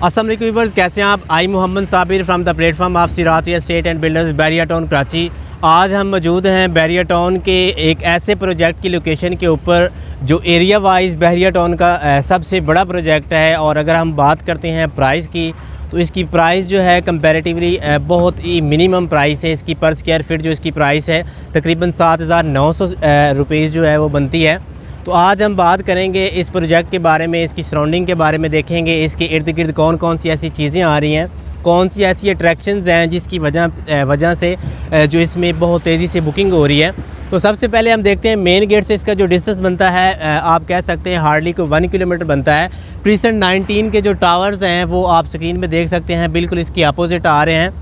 अस्सलाम वालेकुम व्यूअर्स, कैसे हैं आप। I Mohammad Sabir from the platform of Sirat real estate and builders, Bahria town Karachi. आज हम मौजूद हैं बैरिया टाउन के एक ऐसे प्रोजेक्ट की लोकेशन के ऊपर जो एरिया वाइज बैरिया टाउन का सबसे बड़ा प्रोजेक्ट है। और अगर हम बात करते हैं प्राइस की, तो इसकी प्राइस जो है कंपैरेटिवली बहुत ही मिनिमम प्राइस है। इसकी पर स्क्वायर फीट जो इसकी प्राइस है तकरीबन 7,900 रुपीज़ जो है वो बनती है। तो आज हम बात करेंगे इस प्रोजेक्ट के बारे में, इसकी सराउंडिंग के बारे में देखेंगे, इसके इर्द गिर्द कौन कौन सी ऐसी चीज़ें आ रही हैं, कौन सी ऐसी अट्रैक्शंस हैं जिसकी वजह से जो इसमें बहुत तेज़ी से बुकिंग हो रही है। तो सबसे पहले हम देखते हैं मेन गेट से इसका जो डिस्टेंस बनता है, आप कह सकते हैं हार्डली को 1 किलोमीटर बनता है। प्रीसेंट 19 के जो टावर्स हैं वो आप स्क्रीन में देख सकते हैं, बिल्कुल इसके अपोजिट आ रहे हैं।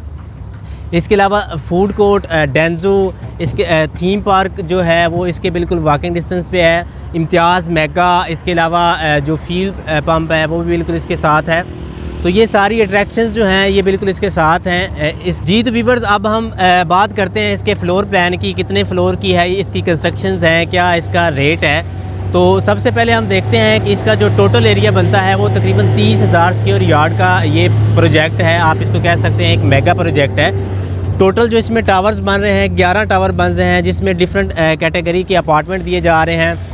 इसके अलावा फूड कोर्ट, डेंजो, इसके थीम पार्क जो है वो इसके बिल्कुल वॉकिंग डिस्टेंस पे है। इम्तियाज़ मेगा, इसके अलावा जो फ्यूल पंप है वो भी बिल्कुल इसके साथ है। तो ये सारी अट्रैक्शंस जो हैं ये बिल्कुल इसके साथ हैं। इस जीत व्यूअर्स, अब हम बात करते हैं इसके फ़्लोर प्लान की, कितने फ़्लोर की है, इसकी कंस्ट्रक्शंस हैं, क्या इसका रेट है। तो सबसे पहले हम देखते हैं कि इसका जो टोटल एरिया बनता है वो तकरीबन 30,000 स्क्वायर यार्ड का ये प्रोजेक्ट है। आप इसको कह सकते हैं एक मेगा प्रोजेक्ट है। टोटल जो इसमें टावर्स बन रहे हैं 11 टावर बन रहे हैं, जिसमें डिफरेंट कैटेगरी के अपार्टमेंट दिए जा रहे हैं।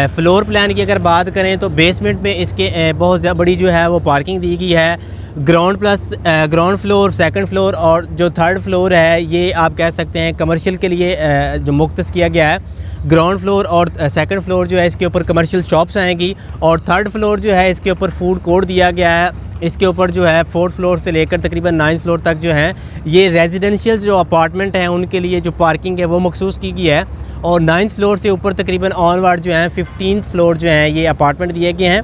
फ़्लोर प्लान की अगर बात करें तो बेसमेंट में इसके बहुत बड़ी जो है वो पार्किंग दी गई है। ग्राउंड फ्लोर, सेकंड फ्लोर और जो थर्ड फ्लोर है ये आप कह सकते हैं कमर्शियल के लिए जो मुख्तस किया गया है। ग्राउंड फ्लोर और सेकंड फ्लोर जो है इसके ऊपर कमर्शियल शॉप्स आएंगी, और थर्ड फ्लोर जो है इसके ऊपर फूड कोर्ट दिया गया है। इसके ऊपर जो है 4th फ्लोर से लेकर तकरीबन 9th फ्लोर तक जो है ये रेजिडेंशियल जो अपार्टमेंट हैं उनके लिए जो पार्किंग है वो मखसूस की गई है। और 9th फ्लोर से ऊपर तकरीबन ऑनवर्ड जो है 15th फ्लोर जो हैं ये अपार्टमेंट दिए गए हैं।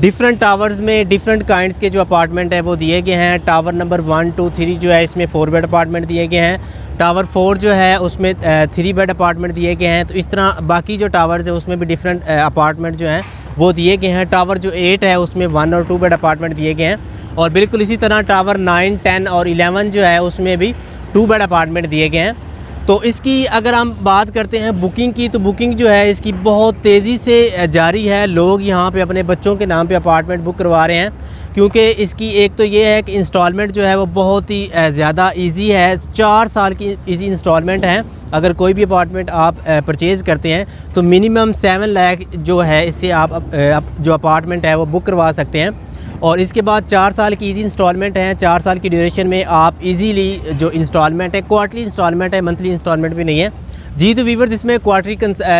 डिफरेंट टावर्स में डिफरेंट काइंड्स के जो अपार्टमेंट है वो दिए गए हैं। टावर नंबर 1, 2, 3 जो है इसमें 4 बेड अपार्टमेंट दिए गए हैं। टावर 4 जो है उसमें 3 बेड अपार्टमेंट दिए गए हैं। तो इस तरह बाकी जो टावर्स है उसमें भी डिफरेंट अपार्टमेंट जो हैं वो दिए गए हैं। टावर जो 8 है उसमें 1 और 2 बेड अपार्टमेंट दिए गए हैं। और बिल्कुल इसी तरह टावर 9, 10 और 11 जो है उसमें भी 2 बेड अपार्टमेंट दिए गए हैं। तो इसकी अगर हम बात करते हैं बुकिंग की, तो बुकिंग जो है इसकी बहुत तेज़ी से जारी है। लोग यहाँ पे अपने बच्चों के नाम पे अपार्टमेंट बुक करवा रहे हैं, क्योंकि इसकी एक तो ये है कि इंस्टॉलमेंट जो है वो बहुत ही ज़्यादा इजी है। 4 साल की इजी इंस्टॉलमेंट है। अगर कोई भी अपार्टमेंट आप परचेज़ करते हैं तो मिनिमम 7 लाख जो है इससे आप जो अपार्टमेंट है वो बुक करवा सकते हैं। और इसके बाद 4 साल की इजी इंस्टॉलमेंट है। 4 साल की ड्यूरेशन में आप इजीली जो इंस्टॉलमेंट है, क्वार्टरली इंस्टॉलमेंट है, मंथली इंस्टॉलमेंट भी नहीं है जी। तो व्यूअर्स, इसमें क्वार्टरली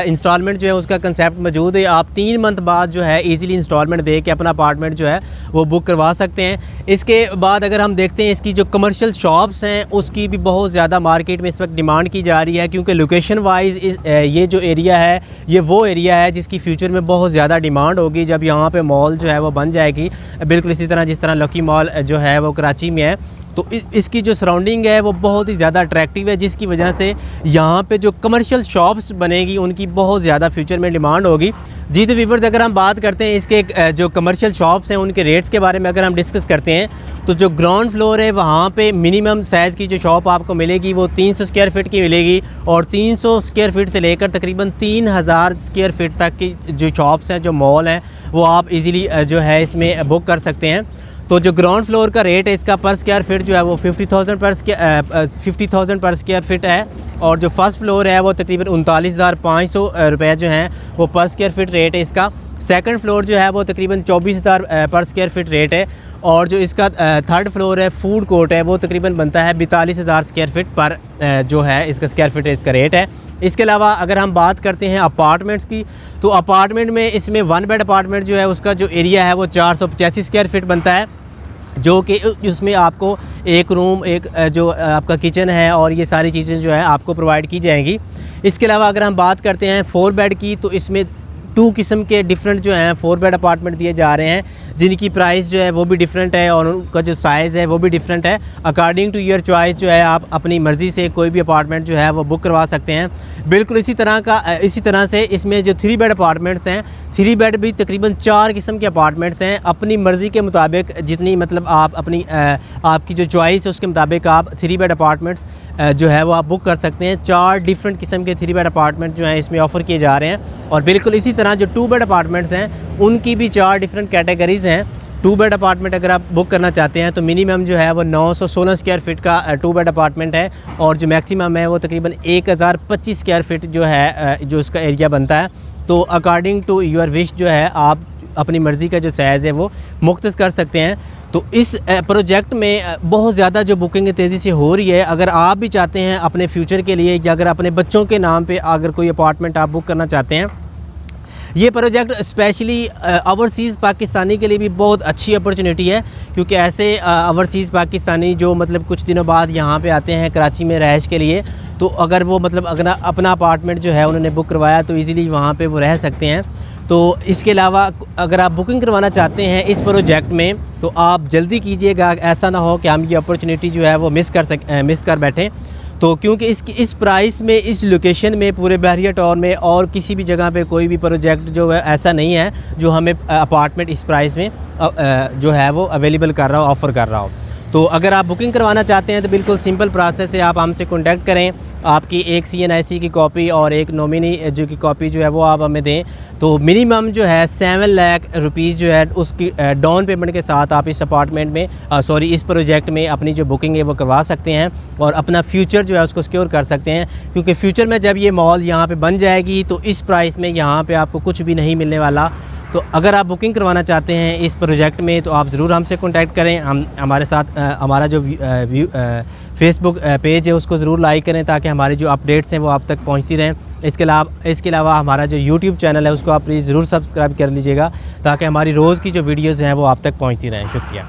इंस्टॉलमेंट जो है उसका कंसेप्ट मौजूद है। आप 3 मंथ बाद जो है इजीली इंस्टॉलमेंट दे के अपना अपार्टमेंट जो है वो बुक करवा सकते हैं। इसके बाद अगर हम देखते हैं इसकी जो कमर्शियल शॉप्स हैं उसकी भी बहुत ज़्यादा मार्केट में इस वक्त डिमांड की जा रही है, क्योंकि लोकेशन वाइज ये जो एरिया है ये वो एरिया है जिसकी फ्यूचर में बहुत ज़्यादा डिमांड होगी जब यहाँ पे मॉल जो है वो बन जाएगी। बिल्कुल इसी तरह जिस तरह लकी मॉल जो है वो कराची में है। तो इसकी जो सराउंडिंग है वो बहुत ही ज़्यादा अट्रैक्टिव है, जिसकी वजह से यहाँ पे जो कमर्शियल शॉप्स बनेगी उनकी बहुत ज़्यादा फ्यूचर में डिमांड होगी जी। तो व्यूअर्स, अगर हम बात करते हैं इसके जो कमर्शियल शॉप्स हैं उनके रेट्स के बारे में अगर हम डिस्कस करते हैं, तो जो ग्राउंड फ्लोर है वहाँ पे मिनिमम साइज़ की जो शॉप आपको मिलेगी वो 300 स्क्वायर फीट की मिलेगी। और 300 स्क्वायर फीट से लेकर तकरीबन 3000 स्क्वायर फीट तक की जो शॉप्स हैं, जो मॉल हैं, वो आप इजीली जो है इसमें बुक कर सकते हैं। तो जो ग्राउंड फ्लोर का रेट है इसका पर स्क्वायर फीट जो है वो 50,000 पर स्क्वायर फीट है। और जो फर्स्ट फ्लोर है वो तकरीबन 39,500 रुपये जो हैं वो पर स्क्वायर फीट रेट है इसका। सेकंड फ्लोर जो है वो तकरीबन 24,000 पर स्क्वायर फीट रेट है। और जो इसका थर्ड फ्लोर है, फूड कोर्ट है, वो तकरीबन बनता है 42,000 स्क्वायर फीट पर जो है इसका स्क्वायर फीट इसका रेट है। इसके अलावा अगर हम बात करते हैं अपार्टमेंट्स की, तो अपार्टमेंट में इसमें 1 बेड अपार्टमेंट जो है उसका जो एरिया है वो 485 स्क्वायर फीट बनता है, जो कि उसमें आपको एक रूम, एक जो आपका किचन है और ये सारी चीज़ें जो है आपको प्रोवाइड की जाएंगी। इसके अलावा अगर हम बात करते हैं 4 बेड की, तो इसमें 2 किस्म के डिफरेंट जो हैं 4 बेड अपार्टमेंट दिए जा रहे हैं, जिनकी प्राइस जो है वो भी डिफरेंट है और उनका जो साइज़ है वो भी डिफरेंट है। अकॉर्डिंग टू योर चॉइस जो है आप अपनी मर्ज़ी से कोई भी अपार्टमेंट जो है वो बुक करवा सकते हैं। बिल्कुल इसी तरह से इसमें जो 3 बेड अपार्टमेंट्स हैं, 3 बेड भी तकरीबन 4 किस्म के अपार्टमेंट्स हैं। अपनी मर्ज़ी के मुताबिक जितनी मतलब आप अपनी आपकी जो चॉइस है उसके मुताबिक आप 3 बेड अपार्टमेंट्स जो है वो आप बुक कर सकते हैं। 4 डिफरेंट किस्म के 3 बेड अपार्टमेंट जो हैं इसमें ऑफ़र किए जा रहे हैं। और बिल्कुल इसी तरह जो 2 बेड अपार्टमेंट्स हैं उनकी भी 4 डिफरेंट कैटेगरीज़ हैं। 2 बेड अपार्टमेंट अगर आप बुक करना चाहते हैं तो मिनिमम जो है वो 916 स्क्वायर फीट का 2 बेड अपार्टमेंट है, और जो मैक्सिमम है वो तकरीबन 1025 स्क्वायर फीट जो है जो उसका एरिया बनता है। तो अकॉर्डिंग टू योर विश जो है आप अपनी मर्ज़ी का जो साइज़ है वो मुख्तस कर सकते हैं। तो इस प्रोजेक्ट में बहुत ज़्यादा जो बुकिंग तेज़ी से हो रही है। अगर आप भी चाहते हैं अपने फ्यूचर के लिए या अगर अपने बच्चों के नाम पे अगर कोई अपार्टमेंट आप बुक करना चाहते हैं, ये प्रोजेक्ट स्पेशली ओवरसीज़ पाकिस्तानी के लिए भी बहुत अच्छी अपॉर्चुनिटी है, क्योंकि ऐसे ओवरसीज़ पाकिस्तानी जो मतलब कुछ दिनों बाद यहाँ पे आते हैं कराची में रहाइश के लिए, तो अगर वो मतलब अगर अपना अपार्टमेंट जो है उन्होंने बुक करवाया तो इजीली वहाँ पे वो रह सकते हैं। तो इसके अलावा अगर आप बुकिंग करवाना चाहते हैं इस प्रोजेक्ट में तो आप जल्दी कीजिएगा, ऐसा ना हो कि हम ये अपॉर्चुनिटी जो है वो मिस कर बैठें। तो क्योंकि इस प्राइस में, इस लोकेशन में, पूरे बहरिया टाउन में और किसी भी जगह पे कोई भी प्रोजेक्ट जो है ऐसा नहीं है जो हमें अपार्टमेंट इस प्राइस में जो है वो अवेलेबल कर रहा हो, ऑफ़र कर रहा हो। तो अगर आप बुकिंग करवाना चाहते हैं तो बिल्कुल सिंपल प्रोसेस है, आप हमसे कॉन्टैक्ट करें। आपकी एक CNIC की कॉपी और एक नॉमिनी जो की कॉपी जो है वो आप हमें दें। तो मिनिमम जो है 7 लाख रुपीज़ जो है उसकी डाउन पेमेंट के साथ आप इस अपार्टमेंट में इस प्रोजेक्ट में अपनी जो बुकिंग है वो करवा सकते हैं और अपना फ्यूचर जो है उसको सिक्योर कर सकते हैं। क्योंकि फ्यूचर में जब ये मॉल यहाँ पे बन जाएगी तो इस प्राइस में यहाँ पे आपको कुछ भी नहीं मिलने वाला। तो अगर आप बुकिंग करवाना चाहते हैं इस प्रोजेक्ट में तो आप ज़रूर हमसे कॉन्टैक्ट करें। हम हमारे साथ हमारा जो फेसबुक पेज है उसको ज़रूर लाइक करें ताकि हमारी जो अपडेट्स हैं वो आप तक पहुंचती रहें। इसके अलावा हमारा जो YouTube चैनल है उसको आप प्लीज़ ज़रूर सब्सक्राइब कर लीजिएगा ताकि हमारी रोज़ की जो वीडियोज़ हैं वो आप तक पहुंचती रहें। शुक्रिया।